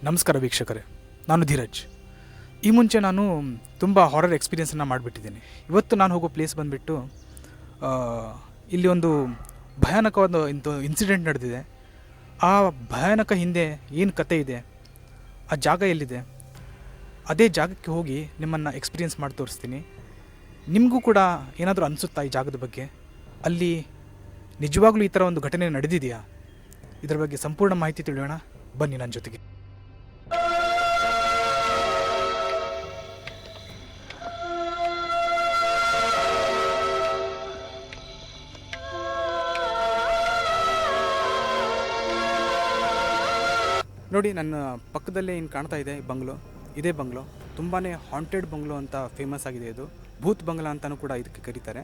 ನಮಸ್ಕಾರ ವೀಕ್ಷಕರೇ, ನಾನು ಧೀರಜ್. ಈ ಮುಂಚೆ ನಾನು ತುಂಬ ಹಾರರ್ ಎಕ್ಸ್ಪೀರಿಯೆನ್ಸನ್ನು ಮಾಡಿಬಿಟ್ಟಿದ್ದೀನಿ. ಇವತ್ತು ನಾನು ಹೋಗೋ ಪ್ಲೇಸ್ ಬಂದುಬಿಟ್ಟು ಇಲ್ಲಿ ಒಂದು ಭಯಾನಕವಾದ ಇನ್ಸಿಡೆಂಟ್ ನಡೆದಿದೆ. ಆ ಭಯಾನಕ ಹಿಂದೆ ಏನು ಕತೆ ಇದೆ, ಆ ಜಾಗ ಎಲ್ಲಿದೆ, ಅದೇ ಜಾಗಕ್ಕೆ ಹೋಗಿ ನಿಮ್ಮನ್ನು ಎಕ್ಸ್ಪೀರಿಯೆನ್ಸ್ ಮಾಡಿ ತೋರಿಸ್ತೀನಿ. ನಿಮಗೂ ಕೂಡ ಏನಾದರೂ ಅನಿಸುತ್ತಾ ಈ ಜಾಗದ ಬಗ್ಗೆ? ಅಲ್ಲಿ ನಿಜವಾಗ್ಲೂ ಈ ಥರ ಒಂದು ಘಟನೆ ನಡೆದಿದೆಯಾ? ಇದರ ಬಗ್ಗೆ ಸಂಪೂರ್ಣ ಮಾಹಿತಿ ತಿಳಿಯೋಣ, ಬನ್ನಿ ನನ್ನ ಜೊತೆಗೆ. ನೋಡಿ, ನನ್ನ ಪಕ್ಕದಲ್ಲೇ ಏನು ಕಾಣ್ತಾ ಇದೆ ಬಂಗ್ಲೋ, ಇದೇ ಬಂಗ್ಲೋ. ತುಂಬಾ ಹಾಂಟೆಡ್ ಬಂಗ್ಲೋ ಅಂತ ಫೇಮಸ್ ಆಗಿದೆ. ಇದು ಭೂತ್ ಬಂಗ್ಲಾ ಅಂತಲೂ ಕೂಡ ಇದಕ್ಕೆ ಕರೀತಾರೆ.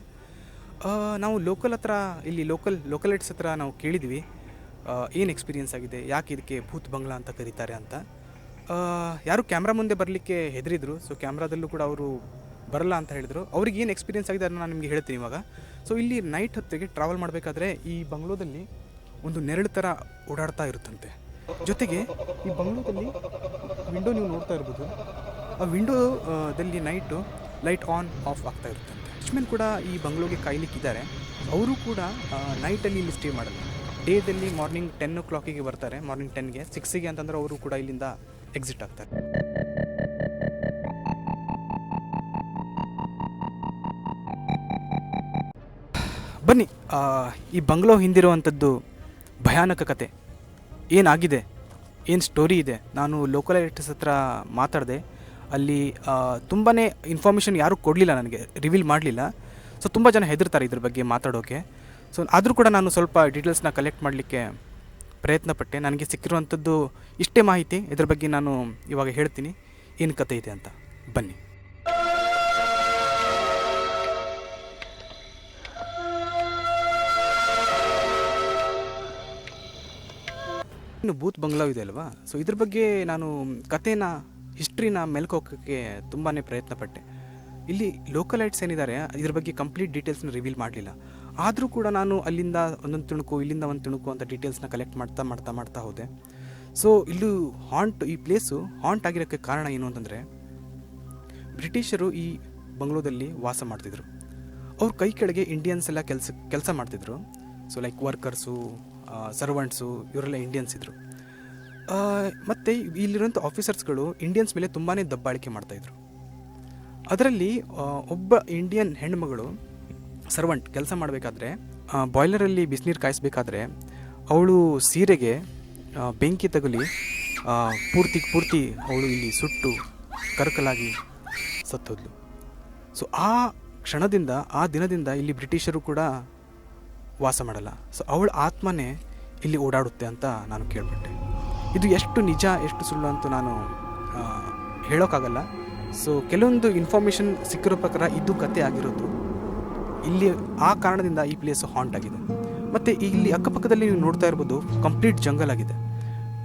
ನಾವು ಲೋಕಲ್ ಹತ್ರ, ಇಲ್ಲಿ ಲೋಕಲೈಟ್ಸ್ ಹತ್ರ ನಾವು ಕೇಳಿದ್ವಿ ಏನು ಎಕ್ಸ್ಪೀರಿಯೆನ್ಸ್ ಆಗಿದೆ, ಯಾಕೆ ಇದಕ್ಕೆ ಭೂತ್ ಬಂಗ್ಲಾ ಅಂತ ಕರೀತಾರೆ ಅಂತ. ಯಾರು ಕ್ಯಾಮ್ರಾ ಮುಂದೆ ಬರಲಿಕ್ಕೆ ಹೆದರಿದ್ರು. ಸೊ ಕ್ಯಾಮ್ರಾದಲ್ಲೂ ಕೂಡ ಅವರು ಬರಲ್ಲ ಅಂತ ಹೇಳಿದರು. ಅವ್ರಿಗೆ ಏನು ಎಕ್ಸ್ಪೀರಿಯೆನ್ಸ್ ಆಗಿದೆ ಅದನ್ನು ನಾನು ನಿಮಗೆ ಹೇಳ್ತೀನಿ ಇವಾಗ. ಸೊ ಇಲ್ಲಿ ನೈಟ್ ಹೊತ್ತಿಗೆ ಟ್ರಾವೆಲ್ ಮಾಡಬೇಕಾದ್ರೆ ಈ ಬಂಗ್ಲೋದಲ್ಲಿ ಒಂದು ನೆರಳು ಥರ ಓಡಾಡ್ತಾ ಇರುತ್ತಂತೆ. ಜೊತೆಗೆ ಈ ಬಂಗ್ಲೋದಲ್ಲಿ ವಿಂಡೋ ನೀವು ನೋಡ್ತಾ ಇರ್ಬೋದು. ಆ ವಿಂಡೋದಲ್ಲಿ ನೈಟು ಲೈಟ್ ಆನ್ ಆಫ್ ಆಗ್ತಾ ಇರುತ್ತಂತೆ. ವಾಚ್ಮೆನ್ ಕೂಡ ಈ ಬಂಗ್ಲೋಗೆ ಕಾಯ್ಲಿಕ್ಕಿದ್ದಾರೆ. ಅವರು ಕೂಡ ನೈಟಲ್ಲಿ ಇಲ್ಲಿ ಸ್ಟೇ ಮಾಡಲ್ಲ. ಡೇದಲ್ಲಿ ಮಾರ್ನಿಂಗ್ 10 o'clock ಬರ್ತಾರೆ. ಮಾರ್ನಿಂಗ್ 10ಗೆ 6ಗೆ ಅಂತಂದ್ರೆ ಅವರು ಕೂಡ ಇಲ್ಲಿಂದ ಎಕ್ಸಿಟ್ ಆಗ್ತಾರೆ. ಬನ್ನಿ, ಈ ಬಂಗ್ಲೋ ಹಿಂದಿರುವಂಥದ್ದು ಭಯಾನಕ ಕತೆ ಏನಾಗಿದೆ, ಏನು ಸ್ಟೋರಿ ಇದೆ. ನಾನು ಲೋಕಲೈಟ್ಸ್ ಹತ್ರ ಮಾತಾಡಿದೆ. ಅಲ್ಲಿ ತುಂಬಾ ಇನ್ಫಾರ್ಮೇಷನ್ ಯಾರೂ ಕೊಡಲಿಲ್ಲ, ನನಗೆ ರಿವೀಲ್ ಮಾಡಲಿಲ್ಲ. ಸೊ ತುಂಬ ಜನ ಹೆದರ್ತಾರೆ ಇದ್ರ ಬಗ್ಗೆ ಮಾತಾಡೋಕ್ಕೆ. ಸೊ ಆದರೂ ಕೂಡ ನಾನು ಸ್ವಲ್ಪ ಡೀಟೇಲ್ಸ್ನ ಕಲೆಕ್ಟ್ ಮಾಡಲಿಕ್ಕೆ ಪ್ರಯತ್ನಪಟ್ಟೆ. ನನಗೆ ಸಿಕ್ಕಿರುವಂಥದ್ದು ಇಷ್ಟೇ ಮಾಹಿತಿ. ಇದ್ರ ಬಗ್ಗೆ ನಾನು ಇವಾಗ ಹೇಳ್ತೀನಿ ಏನು ಕತೆ ಇದೆ ಅಂತ. ಬನ್ನಿ. ಇನ್ನು ಭೂತ್ ಬಂಗ್ಲಾ ಇದೆ ಅಲ್ವಾ, ಸೊ ಇದ್ರ ಬಗ್ಗೆ ನಾನು ಕಥೆನ, ಹಿಸ್ಟ್ರಿನ ಮೆಲ್ಕೋಕ್ಕೆ ತುಂಬಾ ಪ್ರಯತ್ನಪಟ್ಟೆ. ಇಲ್ಲಿ ಲೋಕಲೈಟ್ಸ್ ಏನಿದ್ದಾರೆ ಇದ್ರ ಬಗ್ಗೆ ಕಂಪ್ಲೀಟ್ ಡೀಟೇಲ್ಸ್ನ ರಿವೀಲ್ ಮಾಡಲಿಲ್ಲ. ಆದರೂ ಕೂಡ ನಾನು ಅಲ್ಲಿಂದ ಒಂದೊಂದು ತುಣುಕು, ಇಲ್ಲಿಂದ ಒಂದು ತುಣುಕು ಅಂತ ಡೀಟೇಲ್ಸ್ನ ಕಲೆಕ್ಟ್ ಮಾಡ್ತಾ ಹೋದೆ. ಸೊ ಇಲ್ಲೂ ಈ ಪ್ಲೇಸು ಹಾಂಟ್ ಆಗಿರೋಕ್ಕೆ ಕಾರಣ ಏನು ಅಂತಂದರೆ, ಬ್ರಿಟಿಷರು ಈ ಬಂಗ್ಲೋದಲ್ಲಿ ವಾಸ ಮಾಡ್ತಿದ್ರು. ಅವ್ರ ಕೈ ಕೆಳಗೆ ಇಂಡಿಯನ್ಸ್ ಎಲ್ಲ ಕೆಲಸ ಮಾಡ್ತಿದ್ರು. ಸೊ ಲೈಕ್ ವರ್ಕರ್ಸು, ಸರ್ವೆಂಟ್ಸು, ಇವರೆಲ್ಲ ಇಂಡಿಯನ್ಸ್ ಇದ್ದರು. ಮತ್ತು ಇಲ್ಲಿರುವಂಥ ಆಫೀಸರ್ಸ್ಗಳು ಇಂಡಿಯನ್ಸ್ ಮೇಲೆ ತುಂಬಾ ದಬ್ಬಾಳಿಕೆ ಮಾಡ್ತಾಯಿದ್ರು. ಅದರಲ್ಲಿ ಒಬ್ಬ ಇಂಡಿಯನ್ ಹೆಣ್ಣುಮಗಳು ಸರ್ವೆಂಟ್ ಕೆಲಸ ಮಾಡಬೇಕಾದ್ರೆ, ಬಾಯ್ಲರಲ್ಲಿ ಬಿಸಿನೀರು ಕಾಯಿಸ್ಬೇಕಾದ್ರೆ ಅವಳು ಸೀರೆಗೆ ಬೆಂಕಿ ತಗುಲಿ ಪೂರ್ತಿ ಅವಳು ಇಲ್ಲಿ ಸುಟ್ಟು ಕರಕಲಾಗಿ ಸತ್ತೋದ್ಲು. ಸೊ ಆ ಕ್ಷಣದಿಂದ, ಆ ದಿನದಿಂದ ಇಲ್ಲಿ ಬ್ರಿಟಿಷರು ಕೂಡ ವಾಸ ಮಾಡಲ್ಲ. ಸೊ ಅವಳ ಆತ್ಮನೇ ಇಲ್ಲಿ ಓಡಾಡುತ್ತೆ ಅಂತ ನಾನು ಕೇಳ್ಪಟ್ಟೆ. ಇದು ಎಷ್ಟು ನಿಜ ಎಷ್ಟು ಸುಳ್ಳು ಅಂತ ನಾನು ಹೇಳೋಕ್ಕಾಗಲ್ಲ. ಸೊ ಕೆಲವೊಂದು ಇನ್ಫಾರ್ಮೇಷನ್ ಸಿಕ್ಕಿರೋ ಪ್ರಕಾರ ಇದು ಕತೆ ಆಗಿರೋದು. ಇಲ್ಲಿ ಆ ಕಾರಣದಿಂದ ಈ ಪ್ಲೇಸು ಹಾಂಟ್ ಆಗಿದೆ. ಮತ್ತು ಇಲ್ಲಿ ಅಕ್ಕಪಕ್ಕದಲ್ಲಿ ನೀವು ನೋಡ್ತಾ ಇರ್ಬೋದು, ಕಂಪ್ಲೀಟ್ ಜಂಗಲ್ ಆಗಿದೆ.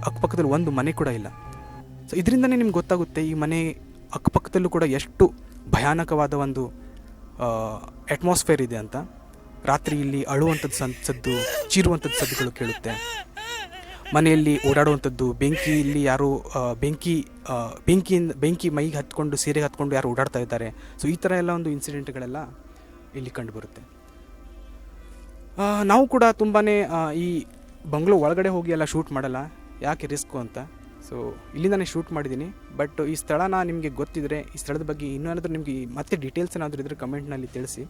ಅಕ್ಕಪಕ್ಕದಲ್ಲಿ ಒಂದು ಮನೆ ಕೂಡ ಇಲ್ಲ. ಸೊ ಇದರಿಂದನೇ ನಿಮ್ಗೆ ಗೊತ್ತಾಗುತ್ತೆ ಈ ಮನೆ ಅಕ್ಕಪಕ್ಕದಲ್ಲೂ ಕೂಡ ಎಷ್ಟು ಭಯಾನಕವಾದ ಒಂದು ಅಟ್ಮಾಸ್ಫಿಯರ್ ಇದೆ ಅಂತ. ರಾತ್ರಿ ಇಲ್ಲಿ ಅಳುವಂಥದ್ದು ಸದ್ದು, ಚೀರುವಂಥದ್ದು ಸದ್ದುಗಳು ಕೇಳುತ್ತೆ. ಮನೆಯಲ್ಲಿ ಓಡಾಡುವಂಥದ್ದು, ಬೆಂಕಿಯಲ್ಲಿ ಯಾರು ಬೆಂಕಿ ಮೈಗೆ ಹತ್ಕೊಂಡು, ಸೀರೆಗೆ ಹತ್ಕೊಂಡು ಯಾರು ಓಡಾಡ್ತಾ ಇದ್ದಾರೆ. ಸೊ ಈ ಥರ ಎಲ್ಲ ಒಂದು ಇನ್ಸಿಡೆಂಟ್ಗಳೆಲ್ಲ ಇಲ್ಲಿ ಕಂಡುಬರುತ್ತೆ. ನಾವು ಕೂಡ ತುಂಬಾ ಈ ಬಂಗ್ಲೋ ಒಳಗಡೆ ಹೋಗಿ ಎಲ್ಲ ಶೂಟ್ ಮಾಡಲ್ಲ, ಯಾಕೆ ರಿಸ್ಕು ಅಂತ. ಸೊ ಇಲ್ಲಿಂದಾನೇ ಶೂಟ್ ಮಾಡಿದ್ದೀನಿ. ಬಟ್ ಈ ಸ್ಥಳನ ನಿಮಗೆ ಗೊತ್ತಿದ್ರೆ, ಈ ಸ್ಥಳದ ಬಗ್ಗೆ ಇನ್ನೇನಾದರೂ ನಿಮಗೆ ಮತ್ತೆ ಡೀಟೇಲ್ಸ್ ಏನಾದರೂ ಇದ್ದರೆ ಕಮೆಂಟ್ನಲ್ಲಿ ತಿಳಿಸಿ.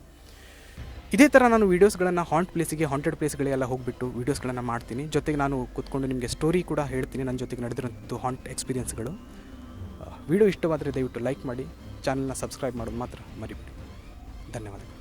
ಇದೇ ಥರ ನಾನು ವೀಡಿಯೋಸ್ಗಳನ್ನು ಹಾಂಟೆಡ್ ಪ್ಲೇಸ್ಗಳಿಗೆಲ್ಲ ಹೋಗಿಬಿಟ್ಟು ವೀಡಿಯೋಸ್ಗಳನ್ನು ಮಾಡ್ತೀನಿ. ಜೊತೆಗೆ ನಾನು ಕೂತ್ಕೊಂಡು ನಿಮಗೆ ಸ್ಟೋರಿ ಕೂಡ ಹೇಳ್ತೀನಿ, ನನ್ನ ಜೊತೆಗೆ ನಡೆದಿರೋಂಥದ್ದು ಹಾಂಟ್ ಎಕ್ಸ್ಪೀರಿಯೆನ್ಸ್ಗಳು. ವಿಡಿಯೋ ಇಷ್ಟವಾದರೆ ದಯವಿಟ್ಟು ಲೈಕ್ ಮಾಡಿ, ಚಾನಲ್ನ ಸಬ್ಸ್ಕ್ರೈಬ್ ಮಾಡೋದು ಮಾತ್ರ ಮರಿಬೇಡಿ. ಧನ್ಯವಾದಗಳು.